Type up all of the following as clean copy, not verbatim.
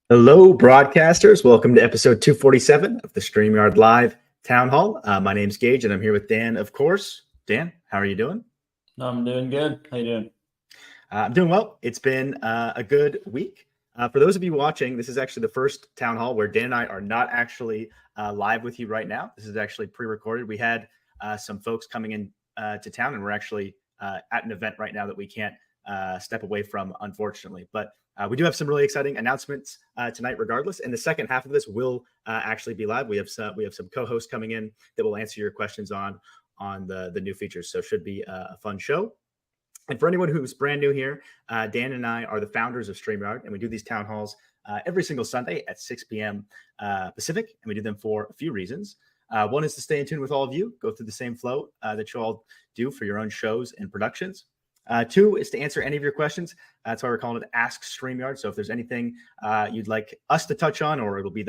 Hello, broadcasters. Welcome to episode 247 of the StreamYard Live Town Hall. My name's Geige, and I'm here with Dan, of course. Dan, how are you doing? I'm doing good. How you doing? I'm doing well. It's been a good week. For those of you watching, this is actually the first town hall where Dan and I are not actually live with you right now. This is actually pre-recorded. We had some folks coming in to town, and we're actually at an event right now that we can't step away from, unfortunately. But we do have some really exciting announcements tonight, regardless. And the second half of this will actually be live. We have some co-hosts coming in that will answer your questions on the new features. So it should be a fun show. And for anyone who's brand new here, Dan and I are the founders of StreamYard, and we do these town halls every single Sunday at 6 p.m. Pacific, and we do them for a few reasons. One is to stay in tune with all of you, go through the same flow that you all do for your own shows and productions. Two is to answer any of your questions. That's why we're calling it Ask StreamYard. So if there's anything you'd like us to touch on, or it'll be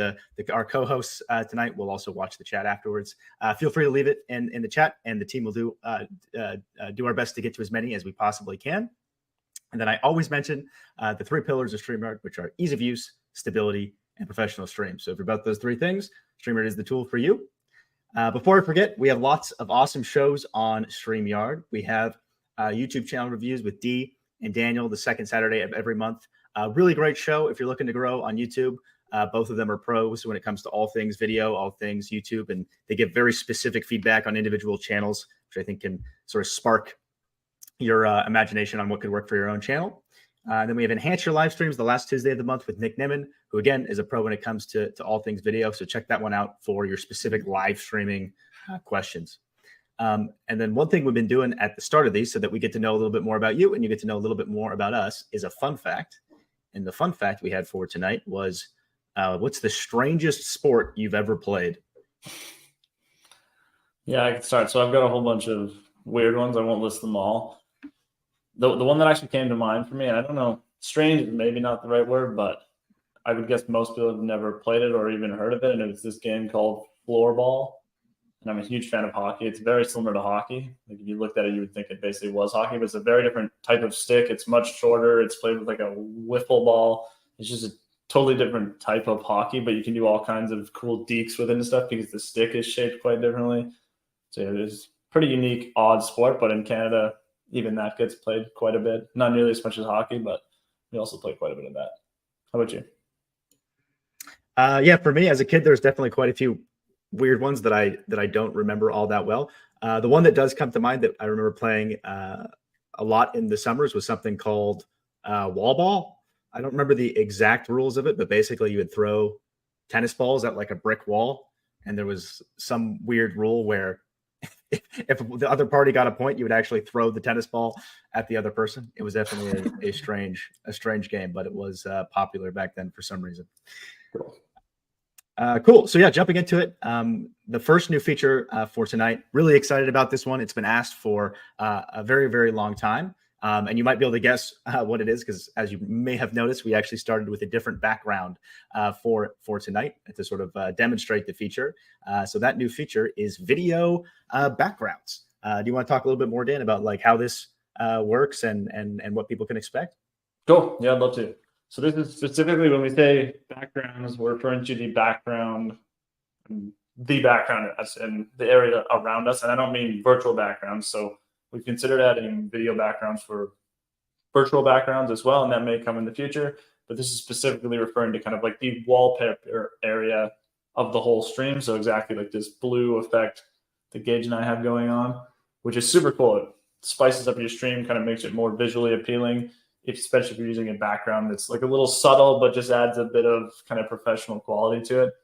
our co-hosts tonight, we'll also watch the chat afterwards. Feel free to leave it in the chat, and the team will do our best to get to as many as we possibly can. And then I always mention the three pillars of StreamYard, which are ease of use, stability, and professional stream. So if you're about those three things, StreamYard is the tool for you. Before I forget, we have lots of awesome shows on StreamYard. We have YouTube channel reviews with Dee and Daniel the second Saturday of every month. Really great show if you're looking to grow on YouTube. Both of them are pros when it comes to all things video, all things YouTube, and they give very specific feedback on individual channels, which I think can sort of spark your imagination on what could work for your own channel. Then we have Enhance Your Live Streams the last Tuesday of the month with Nick Nimmin, who again is a pro when it comes to all things video. So check that one out for your specific live streaming questions. And then one thing we've been doing at the start of these so that we get to know a little bit more about you and you get to know a little bit more about us is a fun fact. And the fun fact we had for tonight was, what's the strangest sport you've ever played? Yeah, I can start. So I've got a whole bunch of weird ones. I won't list them all. The one that actually came to mind for me, and I don't know, strange is maybe not the right word, but I would guess most people have never played it or even heard of it. And it was this game called floorball. And I'm a huge fan of hockey. It's very similar to hockey. Like if you looked at it, you would think it basically was hockey, but it's a very different type of stick. It's much shorter. It's played with like a wiffle ball. It's just a totally different type of hockey, but you can do all kinds of cool deeks with it and stuff because the stick is shaped quite differently. So it is pretty unique, odd sport, but in Canada, even that gets played quite a bit. Not nearly as much as hockey, but we also play quite a bit of that. How about you? Yeah, for me as a kid, there's definitely quite a few weird ones that I don't remember all that well. The one that does come to mind that I remember playing a lot in the summers was something called wall ball. I don't remember the exact rules of it, but basically you would throw tennis balls at like a brick wall, and there was some weird rule where if the other party got a point, you would actually throw the tennis ball at the other person. It was definitely a strange game, but it was popular back then for some reason. Cool. So yeah, jumping into it, the first new feature for tonight, really excited about this one. It's been asked for a very, very long time. And you might be able to guess what it is, because as you may have noticed, we actually started with a different background for tonight to sort of demonstrate the feature. So that new feature is video backgrounds. Do you want to talk a little bit more, Dan, about like how this works and what people can expect? Cool. Yeah, I'd love to. So this is specifically when we say backgrounds, we're referring to the background and the area around us. And I don't mean virtual backgrounds. So we've considered adding video backgrounds for virtual backgrounds as well, and that may come in the future. But this is specifically referring to kind of like the wallpaper area of the whole stream. So exactly like this blue effect that Geige and I have going on, which is super cool. It spices up your stream, kind of makes it more visually appealing, especially if you're using a background that's like a little subtle, but just adds a bit of kind of professional quality to it.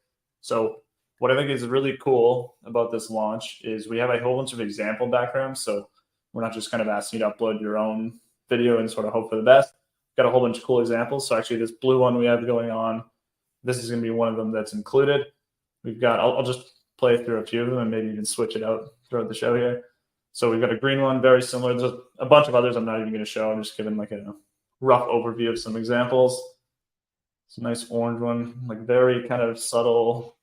So what I think is really cool about this launch is we have a whole bunch of example backgrounds. So we're not just kind of asking you to upload your own video and sort of hope for the best. We've got a whole bunch of cool examples. So actually this blue one we have going on, this is going to be one of them that's included. We've got, I'll just play through a few of them and maybe even switch it out throughout the show here. So we've got a green one, very similar. There's a bunch of others I'm not even going to show. I'm just giving like a rough overview of some examples. It's a nice orange one, like very kind of subtle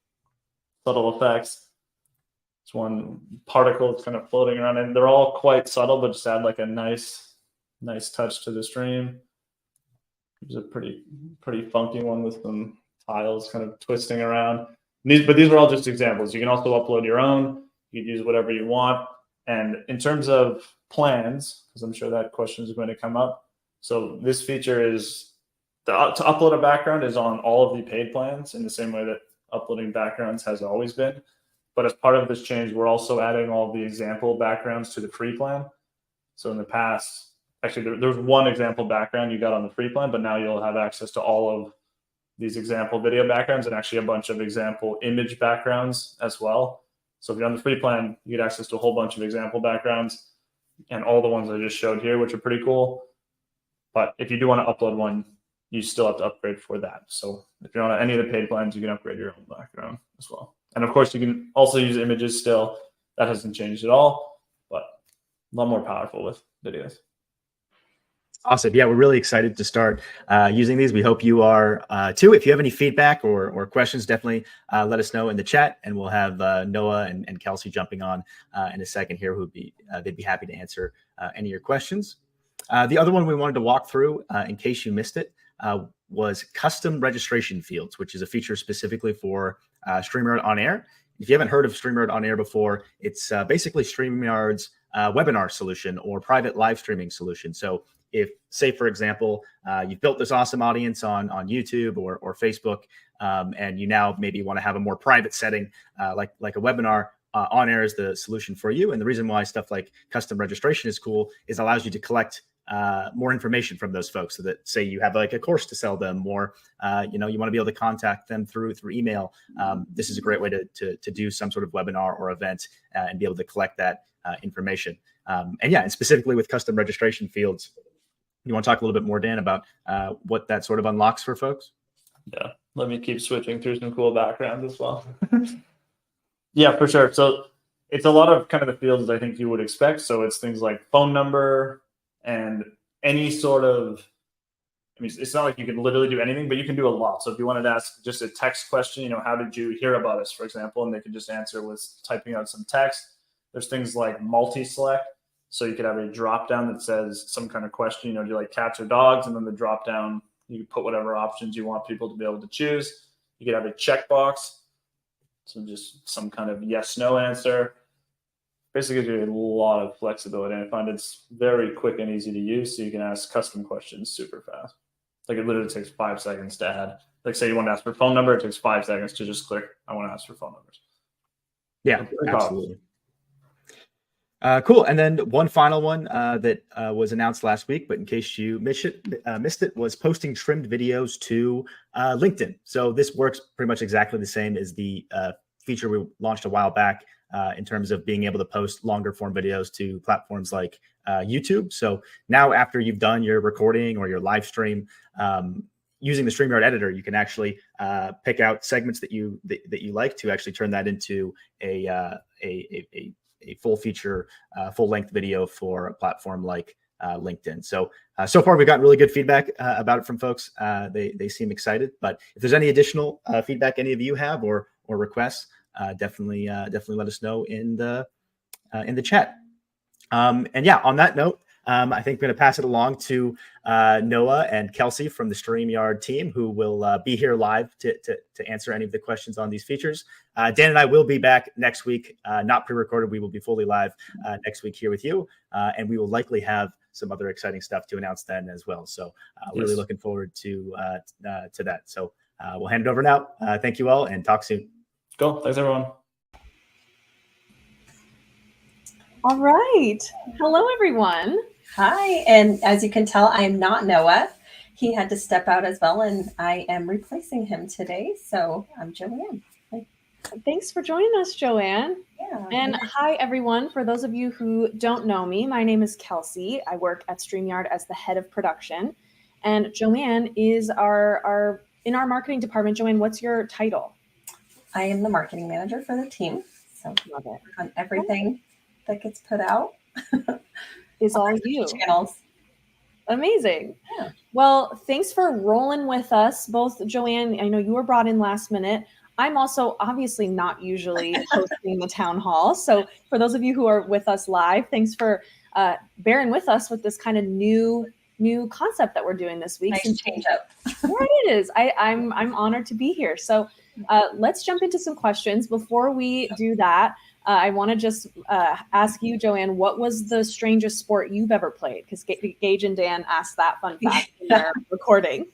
effects. It's one particle that's kind of floating around, and they're all quite subtle, but just add like a nice touch to the stream. There's a pretty funky one with some tiles kind of twisting around. But these are all just examples. You can also upload your own. You can use whatever you want. And in terms of plans, because I'm sure that question is going to come up. So this feature is to upload a background is on all of the paid plans in the same way that uploading backgrounds has always been. But as part of this change, we're also adding all the example backgrounds to the free plan. So in the past, actually, there was one example background you got on the free plan, but now you'll have access to all of these example video backgrounds and actually a bunch of example image backgrounds as well. So if you're on the free plan, you get access to a whole bunch of example backgrounds and all the ones I just showed here, which are pretty cool. But if you do want to upload one, you still have to upgrade for that. So if you're on any of the paid plans, you can upgrade your own background as well. And of course, you can also use images still. That hasn't changed at all, but a lot more powerful with videos. Awesome. Yeah, we're really excited to start using these. We hope you are too. If you have any feedback or questions, definitely let us know in the chat, and we'll have Noah and Kelsey jumping on in a second here, they'd be happy to answer any of your questions. The other one we wanted to walk through, in case you missed it, was custom registration fields, which is a feature specifically for StreamYard On Air. If you haven't heard of StreamYard On Air before, it's basically StreamYard's webinar solution or private live streaming solution. So if, say, for example, you've built this awesome audience on YouTube or Facebook, and you now maybe want to have a more private setting, like a webinar, On Air is the solution for you. And the reason why stuff like custom registration is cool is it allows you to collect more information from those folks, so that, say, you have like a course to sell them, or you want to be able to contact them through email. This is a great way to do some sort of webinar or event and be able to collect that information. And specifically with custom registration fields, you want to talk a little bit more, Dan, about what that sort of unlocks for folks? Yeah, let me keep switching through some cool backgrounds as well. Yeah, for sure. So it's a lot of kind of the fields I think you would expect. So it's things like phone number and any sort of, I mean, it's not like you can literally do anything, but you can do a lot. So if you wanted to ask just a text question, how did you hear about us, for example, and they could just answer with typing out some text. There's things like multi-select. So you could have a drop down that says some kind of question, do you like cats or dogs? And then the drop down, you put whatever options you want people to be able to choose. You could have a checkbox. So just some kind of yes, no answer. Basically gives you a lot of flexibility. And I find it's very quick and easy to use. So you can ask custom questions super fast. Like it literally takes 5 seconds to add. Like say you want to ask for phone number, it takes 5 seconds to just click, I want to ask for phone numbers. Yeah, absolutely. Cool. And then one final one that was announced last week, but in case you missed it, was posting trimmed videos to LinkedIn. So this works pretty much exactly the same as the feature we launched a while back in terms of being able to post longer form videos to platforms like YouTube. So now after you've done your recording or your live stream, using the StreamYard editor, you can actually pick out segments that you like to actually turn that into a full feature, full length video for a platform like LinkedIn. So far we've gotten really good feedback about it from folks. They seem excited, but if there's any additional feedback any of you have or requests, definitely let us know in the chat. And yeah, on that note, I think I'm going to pass it along to Noah and Kelsey from the StreamYard team, who will be here live to answer any of the questions on these features. Dan and I will be back next week, not pre-recorded. We will be fully live next week here with you, and we will likely have some other exciting stuff to announce then as well. So really looking forward to that. So we'll hand it over now. Thank you all, and talk soon. Cool. Thanks, everyone. All right. Hello, everyone. Hi. And as you can tell, I am not Noah. He had to step out as well, and I am replacing him today. So I'm Joanne. Thanks for joining us, Joanne. Yeah. And hi, everyone. For those of you who don't know me, my name is Kelsey. I work at StreamYard as the head of production. And Joanne is in our marketing department. Joanne, what's your title? I am the marketing manager for the team. So love it. On everything that gets put out is all you. Channels. Amazing. Yeah. Well, thanks for rolling with us, both. Joanne, I know you were brought in last minute. I'm also obviously not usually hosting the town hall. So for those of you who are with us live, thanks for bearing with us with this kind of new new concept that we're doing this week. Nice change up. Yeah, it is. I'm honored to be here. So let's jump into some questions. Before we do that, I want to just ask you, Joanne, what was the strangest sport you've ever played? Because Geige Dan asked that fun fact in their recording.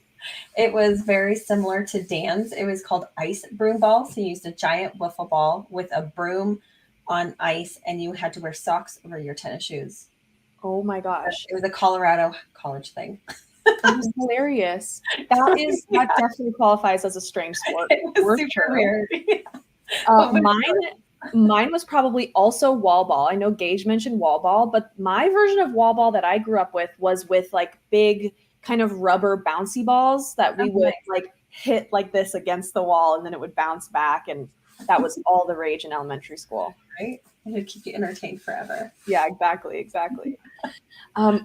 It was very similar to Dan's. It was called ice broom ball. So you used a giant wiffle ball with a broom on ice, and you had to wear socks over your tennis shoes. Oh my gosh. It was a Colorado college thing. That was hilarious. That definitely qualifies as a strange sport. It was for super sure. weird. Mine was probably also wall ball. I know Geige mentioned wall ball, but my version of wall ball that I grew up with was with like big kind of rubber bouncy balls that we would like hit like this against the wall, and then it would bounce back, and that was all the rage in elementary school. Right? It would keep you entertained forever. Yeah, exactly.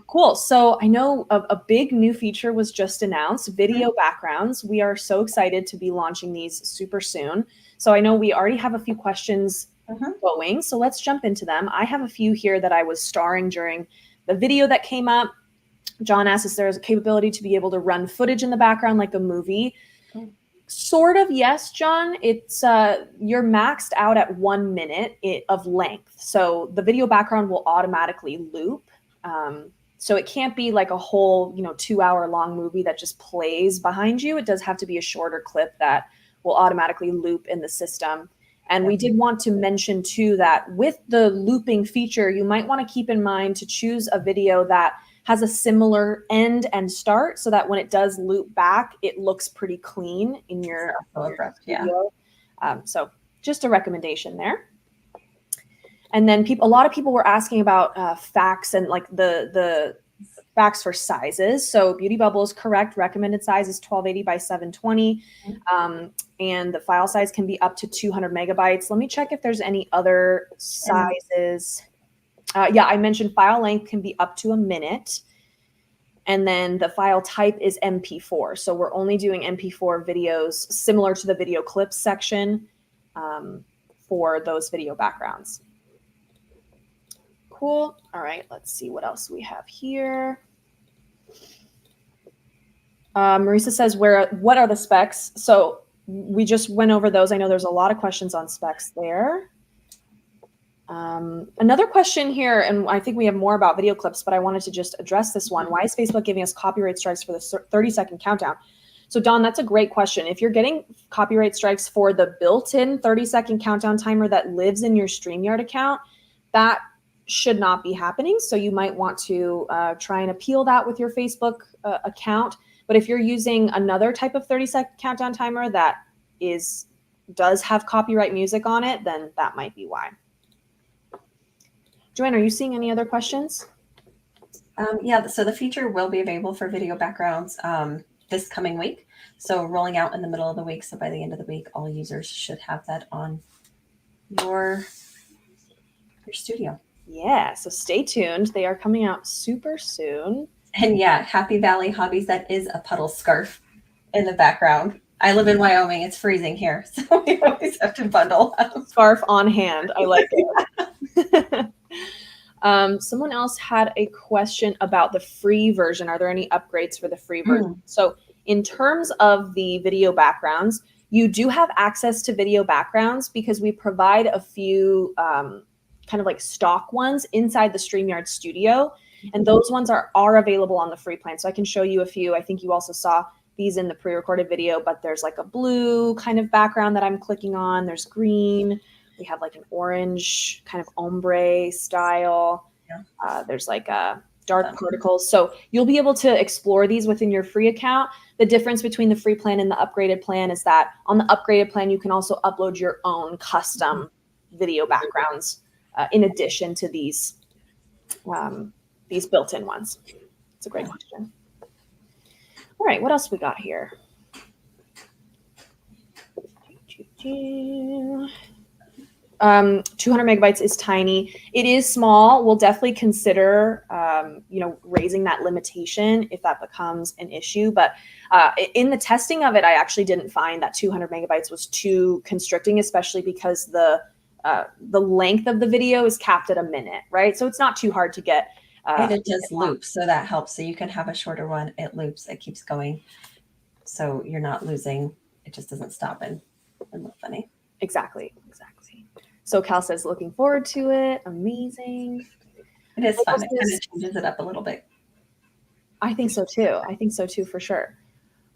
Cool. So I know a big new feature was just announced, video backgrounds. We are so excited to be launching these super soon. So I know we already have a few questions going, so let's jump into them. I have a few here that I was starring during the video that came up. John asked if there's a capability to be able to run footage in the background like a movie. Sort of, yes, John. It's you're maxed out at 1 minute of length. So the video background will automatically loop. So it can't be like a whole, 2-hour long movie that just plays behind you. It does have to be a shorter clip that will automatically loop in the system. And we did want to mention too that with the looping feature, you might want to keep in mind to choose a video that has a similar end and start so that when it does loop back, it looks pretty clean in your video. So just a recommendation there. And then a lot of people were asking about facts and like the facts for sizes. So Beauty Bubble is correct. Recommended size is 1280 by 720. And the file size can be up to 200 megabytes. Let me check if there's any other sizes. Yeah, I mentioned file length can be up to a minute. And then the file type is MP4. So we're only doing MP4 videos similar to the video clips section for those video backgrounds. Cool. All right, let's see what else we have here. Marisa says, what are the specs? So we just went over those. I know there's a lot of questions on specs there. Another question here, and I think we have more about video clips, but I wanted to just address this one. Why is Facebook giving us copyright strikes for the 30-second countdown? So Don, that's a great question. If you're getting copyright strikes for the built-in 30-second countdown timer that lives in your StreamYard account, that should not be happening. So you might want to try and appeal that with your Facebook account. But if you're using another type of 30-second countdown timer that does have copyright music on it, then that might be why. Joanne, are you seeing any other questions? Yeah, so the feature will be available for video backgrounds this coming week. So rolling out in the middle of the week. So by the end of the week, all users should have that on your studio. Yeah, so stay tuned. They are coming out super soon. And yeah, Happy Valley Hobbies, that is a puddle scarf in the background. I live in Wyoming. It's freezing here, so we always have to bundle up. Scarf on hand. I like it. Someone else had a question about the free version. Are there any upgrades for the free version? So in terms of the video backgrounds, you do have access to video backgrounds because we provide a few kind of like stock ones inside the StreamYard studio. And those ones are available on the free plan. So I can show you a few. I think you also saw these in the pre-recorded video, but there's like a blue kind of background that I'm clicking on. There's green. We have like an orange kind of ombre style. There's like dark particles. So you'll be able to explore these within your free account. The difference between the free plan and the upgraded plan is that on the upgraded plan, you can also upload your own custom video backgrounds in addition to these built-in ones. It's a great question. All right, what else we got here? 200 megabytes is tiny. It is small. We'll definitely consider, raising that limitation if that becomes an issue. But in the testing of it, I actually didn't find that 200 megabytes was too constricting, especially because the length of the video is capped at a minute, right? So it's not too hard to get And it does loop, so that helps. So you can have a shorter one. It loops. It keeps going. So you're not losing. It just doesn't stop and look funny. Exactly. So Cal says, looking forward to it. Amazing. It is fun. It kind of changes it up a little bit. I think so too, for sure.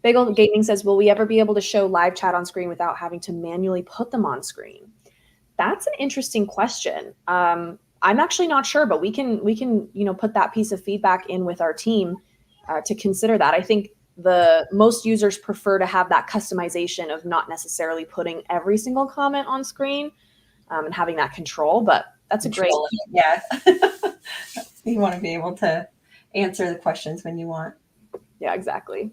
Bagel Gaming says, will we ever be able to show live chat on screen without having to manually put them on screen? That's an interesting question. I'm actually not sure, but we can put that piece of feedback in with our team to consider that. I think the most users prefer to have that customization of not necessarily putting every single comment on screen and having that control, but that's a great. Yeah. You want to be able to answer the questions when you want. Yeah, exactly.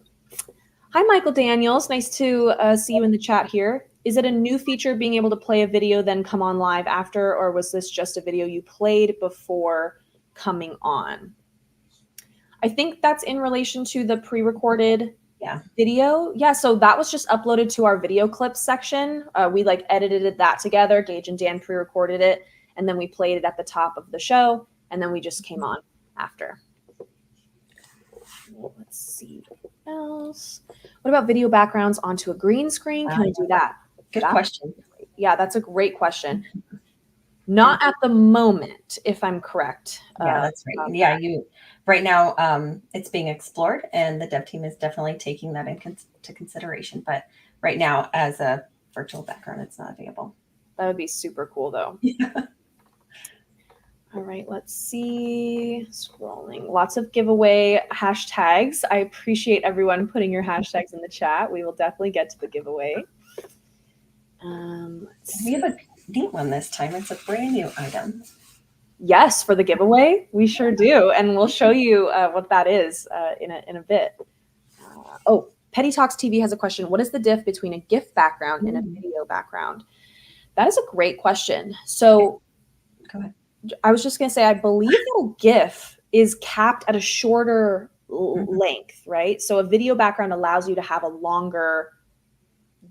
Hi, Michael Daniels. Nice to see you in the chat here. Is it a new feature being able to play a video then come on live after, or was this just a video you played before coming on? I think that's in relation to the pre-recorded video. Yeah, so that was just uploaded to our video clips section. We edited that together. Geige and Dan pre-recorded it, and then we played it at the top of the show, and then we just came on after. Let's see what else. What about video backgrounds onto a green screen? Can I do that? Good question. Yeah, that's a great question. Not at the moment, if I'm correct. Yeah, that's right. Yeah, right now it's being explored, and the dev team is definitely taking that into consideration. But right now, as a virtual background, it's not available. That would be super cool, though. Yeah. All right, let's see. Scrolling. Lots of giveaway hashtags. I appreciate everyone putting your hashtags in the chat. We will definitely get to the giveaway. We have a neat one this time. It's a brand new item. Yes, for the giveaway, we sure do, and we'll show you what that is in a bit. Petty Talks TV has a question. What is the diff between a GIF background and a video background? That is a great question. So, go ahead. I was just going to say, I believe that a GIF is capped at a shorter length, right? So a video background allows you to have a longer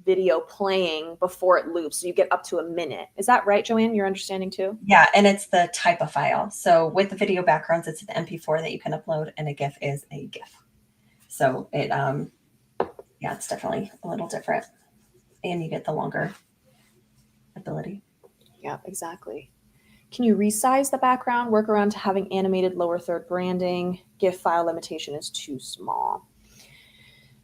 video playing before it loops. So you get up to a minute. Is that right, Joanne? Your understanding too? Yeah, and it's the type of file. So with the video backgrounds, it's an MP4 that you can upload, and a GIF is a GIF. So it, it's definitely a little different, and you get the longer ability. Yeah, exactly. Can you resize the background, work around to having animated lower third branding? GIF file limitation is too small.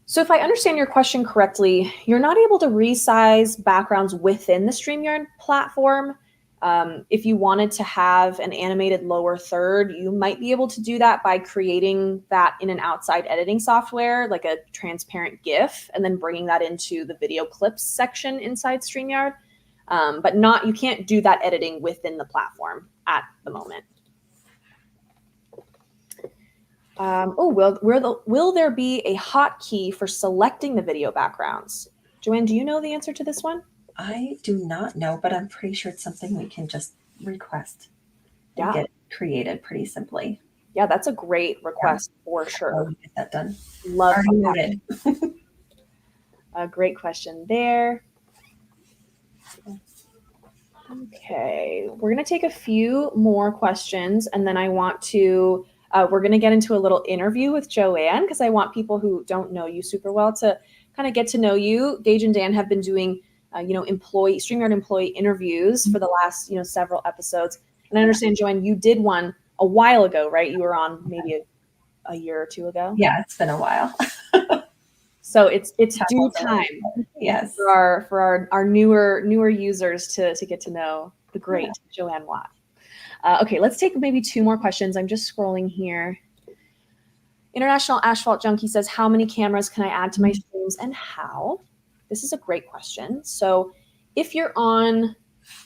So if I understand your question correctly, you're not able to resize backgrounds within the StreamYard platform. If you wanted to have an animated lower third, you might be able to do that by creating that in an outside editing software, like a transparent GIF, and then bringing that into the video clips section inside StreamYard. But you can't do that editing within the platform at the moment. Will there be a hotkey for selecting the video backgrounds? Joanne, do you know the answer to this one? I do not know, but I'm pretty sure it's something we can just request and get created pretty simply. Yeah, that's a great request for sure. I'll get that done. Love noted. A great question there. Okay, we're going to take a few more questions, and then I want to, we're going to get into a little interview with Joanne, because I want people who don't know you super well to kind of get to know you. Geige and Dan have been doing, StreamYard employee interviews for the last, several episodes. And I understand, Joanne, you did one a while ago, right? You were on maybe a year or two ago. Yeah, it's been a while. So it's due time. Yes. For our newer users to get to know the great Joanne Watt. Okay, let's take maybe two more questions. I'm just scrolling here. International Asphalt Junkie says, how many cameras can I add to my streams and how? This is a great question. So if you're on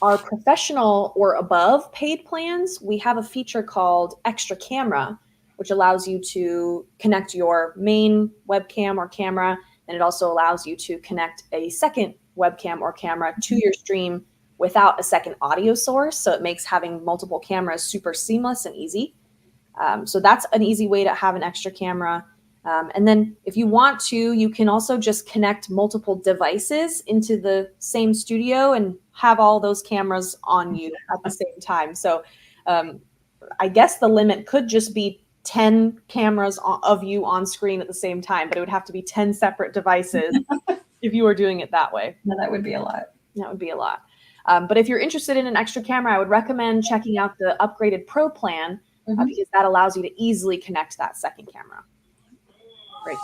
our professional or above paid plans, we have a feature called Extra Camera, which allows you to connect your main webcam or camera. And it also allows you to connect a second webcam or camera to your stream without a second audio source. So it makes having multiple cameras super seamless and easy. So that's an easy way to have an extra camera. And then if you want to, you can also just connect multiple devices into the same studio and have all those cameras on you at the same time. So I guess the limit could just be 10 cameras of you on screen at the same time, but it would have to be 10 separate devices if you were doing it that way. No, that would be a lot. That would be a lot. But if you're interested in an extra camera, I would recommend checking out the upgraded Pro plan because that allows you to easily connect that second camera. Great.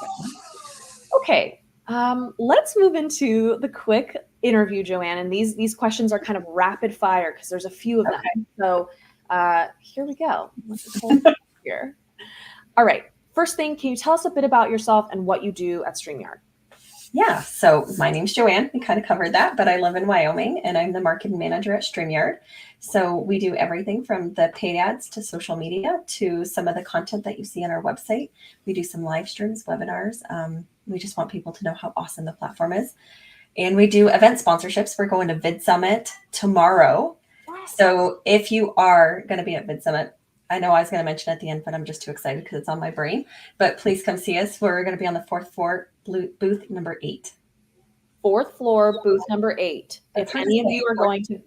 Okay, let's move into the quick interview, Joanne. And these questions are kind of rapid fire because there's a few of them. So here we go. Let's just hold it here. All right. First thing, can you tell us a bit about yourself and what you do at StreamYard? Yeah, so my name's Joanne. We kind of covered that, but I live in Wyoming and I'm the marketing manager at StreamYard. So we do everything from the paid ads to social media to some of the content that you see on our website. We do some live streams, webinars. We just want people to know how awesome the platform is. And we do event sponsorships. We're going to Vid Summit tomorrow. So if you are going to be at Vid Summit, I know I was going to mention at the end, but I'm just too excited because it's on my brain. But please come see us. We're going to be on the 4th floor, booth number 8. 4th floor, booth number 8. If any of you are going to,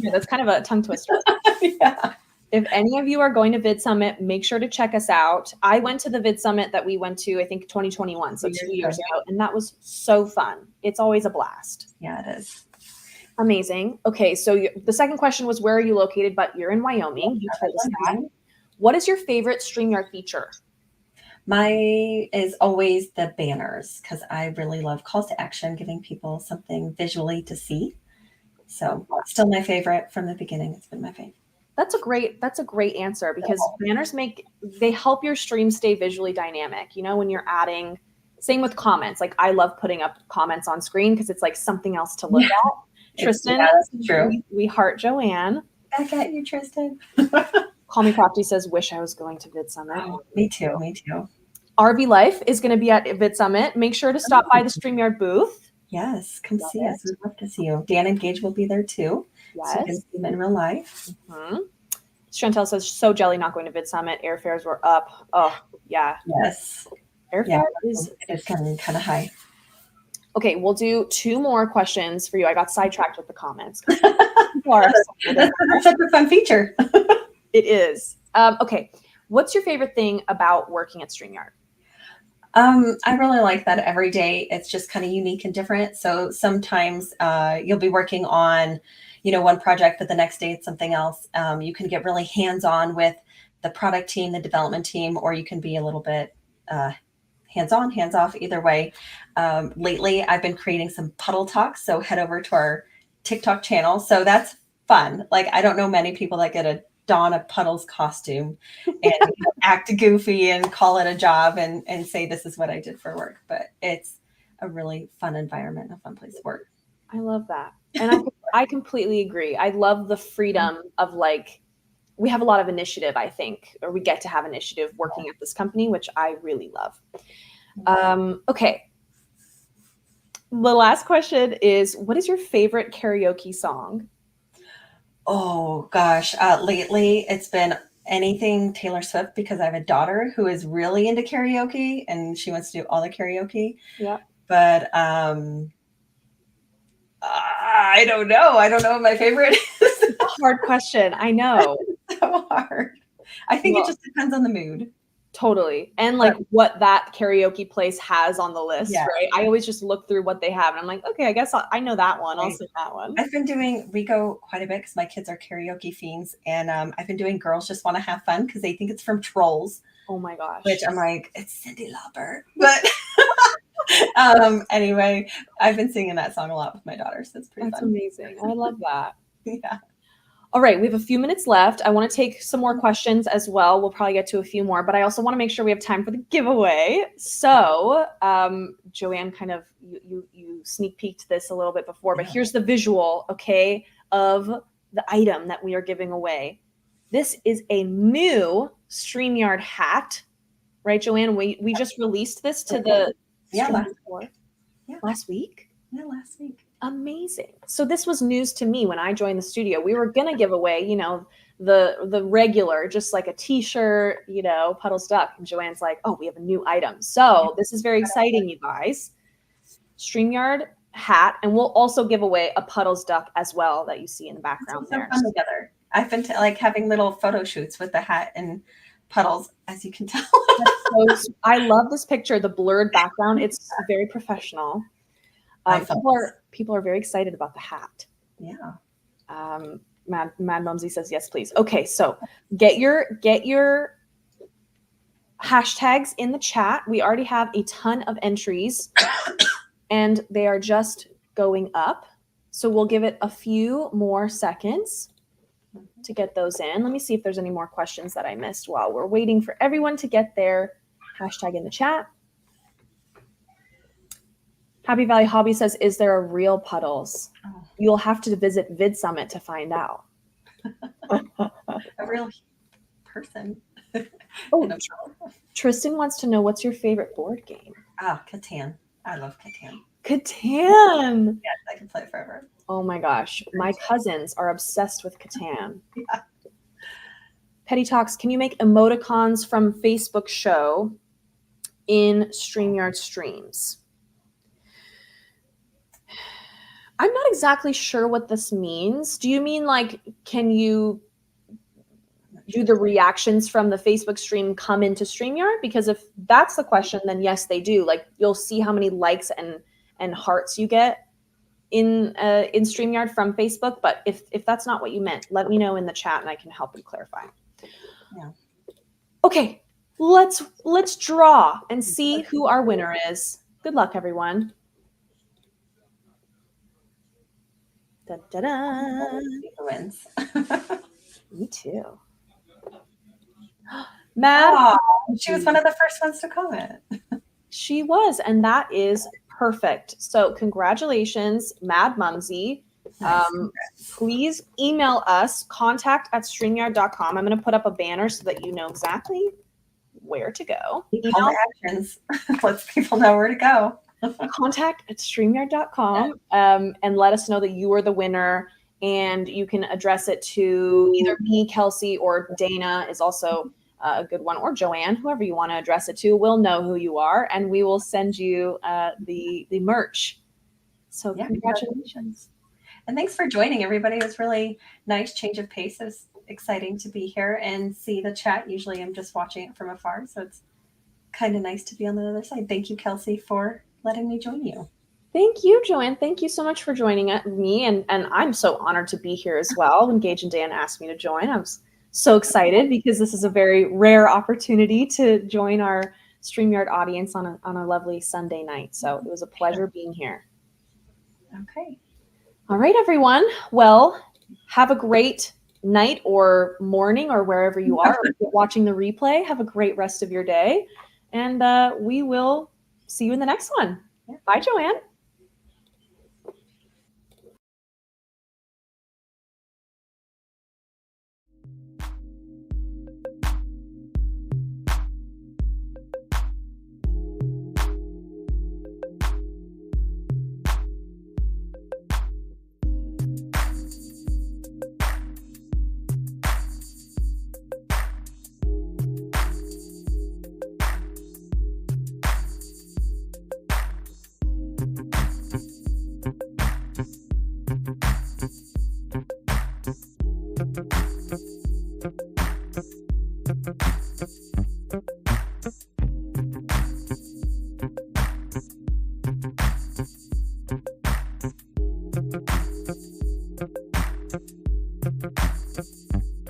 yeah, that's kind of a tongue twister. Yeah. If any of you are going to Vid Summit, make sure to check us out. I went to the Vid Summit that we went to, I think 2021, so 2 years ago, and that was so fun. It's always a blast. Yeah, it is. Amazing. Okay, so the second question was, where are you located? But you're in Wyoming. You told us that. What is your favorite StreamYard feature? My is always the banners because I really love calls to action, giving people something visually to see. So still my favorite from the beginning. It's been my favorite. That's a great answer because banners they help your stream stay visually dynamic. You know, when you're adding, same with comments. Like I love putting up comments on screen because it's like something else to look at. Tristan, that's true. We heart Joanne. Back at you, Tristan. Call Me Crafty says, wish I was going to Vid Summit. Oh, me too. RV Life is going to be at Vid Summit. Make sure to stop by the StreamYard booth. Yes, come see us. We'd love to see you. Dan and Geige will be there too. Yes. So you can see them in real life. Mm-hmm. Chantel says, so jelly not going to Vid Summit. Airfares were up. Oh, yeah. Yes. Airfare is kind of high. Okay, we'll do 2 more questions for you. I got sidetracked with the comments. That's such a fun feature. It is. Okay, what's your favorite thing about working at StreamYard? I really like that every day it's just kind of unique and different. So sometimes you'll be working on, one project, but the next day it's something else. You can get really hands-on with the product team, the development team, or you can be a little bit hands-on, hands-off, either way. Lately, I've been creating some puddle talks. So head over to our TikTok channel. So that's fun. Like, I don't know many people that get a don a Puddles costume and act goofy and call it a job and say, this is what I did for work. But it's a really fun environment, a fun place to work. I love that. And I completely agree. I love the freedom of we have a lot of initiative, I think, or we get to have initiative working at this company, which I really love. Okay. The last question is, what is your favorite karaoke song? Oh, gosh. Lately, it's been anything Taylor Swift because I have a daughter who is really into karaoke and she wants to do all the karaoke. Yeah. But I don't know. I don't know what my favorite is. It's a hard question. I know. It's so hard. I think it just depends on the mood. Totally. And what that karaoke place has on the list, right? I always just look through what they have and I'm like, okay, I guess I know that one. I'll sing that one. We go quite a bit because my kids are karaoke fiends. And I've been doing Girls Just Want to Have Fun because they think it's from Trolls. Oh my gosh. Which I'm like, it's Cyndi Lauper. But anyway, I've been singing that song a lot with my daughter. So it's pretty fun. That's amazing. I love that. Yeah. All right, we have a few minutes left. I want to take some more questions as well. We'll probably get to a few more, but I also want to make sure we have time for the giveaway. So, Joanne, kind of you sneak peeked this a little bit before, but here's the visual, okay, of the item that we are giving away. This is a new StreamYard hat, right, Joanne? We just released this to the last week. Yeah, last week. Amazing. So this was news to me when I joined the studio. We were going to give away, the regular, just like a t-shirt, Puddles Duck. And Joanne's like, oh, we have a new item. So this is very exciting, you guys. StreamYard hat. And we'll also give away a Puddles Duck as well that you see in the background there. Fun together. I've been like having little photo shoots with the hat and puddles, as you can tell. I love this picture, the blurred background. It's very professional. People are very excited about the hat. Yeah. Mad Mumsy says yes, please. Okay, so get your hashtags in the chat. We already have a ton of entries, and they are just going up. So we'll give it a few more seconds to get those in. Let me see if there's any more questions that I missed while we're waiting for everyone to get their hashtag in the chat. Happy Valley Hobby says, is there a real Puddles? Oh. You'll have to visit Vid Summit to find out. A real person. Oh, Tristan wants to know, what's your favorite board game? Catan. I love Catan. Catan. Yes, I can play it forever. Oh my gosh. My cousins are obsessed with Catan. Yeah. Petty Talks, can you make emoticons from Facebook show in StreamYard streams? I'm not exactly sure what this means. Do you mean like, can you do the reactions from the Facebook stream come into StreamYard? Because if that's the question, then yes, they do. Like, you'll see how many likes and hearts you get in StreamYard from Facebook. But if that's not what you meant, let me know in the chat and I can help you clarify. Yeah. Okay, let's draw and see who our winner is. Good luck, everyone. Da, da, da. Who wins? Me too. Mad. She was one of the first ones to comment. She was, and that is perfect. So congratulations, Mad Mumsy. Nice. Please email us, contact@streamyard.com. I'm going to put up a banner so that you know exactly where to go. Call to actions. Lets people know where to go. Contact@streamyard.com and let us know that you are the winner, and you can address it to either me, Kelsey, or Dana is also a good one, or Joanne, whoever you want to address it to. We'll know who you are, and we will send you the merch. So yeah, congratulations. And thanks for joining, everybody. It was really nice change of pace. It was exciting to be here and see the chat. Usually I'm just watching it from afar, so it's kind of nice to be on the other side. Thank you, Kelsey, for letting me join you. Thank you, Joanne. Thank you so much for joining me. And I'm so honored to be here as well. When Geige Dan asked me to join, I was so excited because this is a very rare opportunity to join our StreamYard audience on a lovely Sunday night. So it was a pleasure being here. Okay. All right, everyone. Well, have a great night or morning or wherever you are watching the replay. Have a great rest of your day. And we will see you in the next one. Yeah. Bye, Joanne.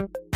Thank you.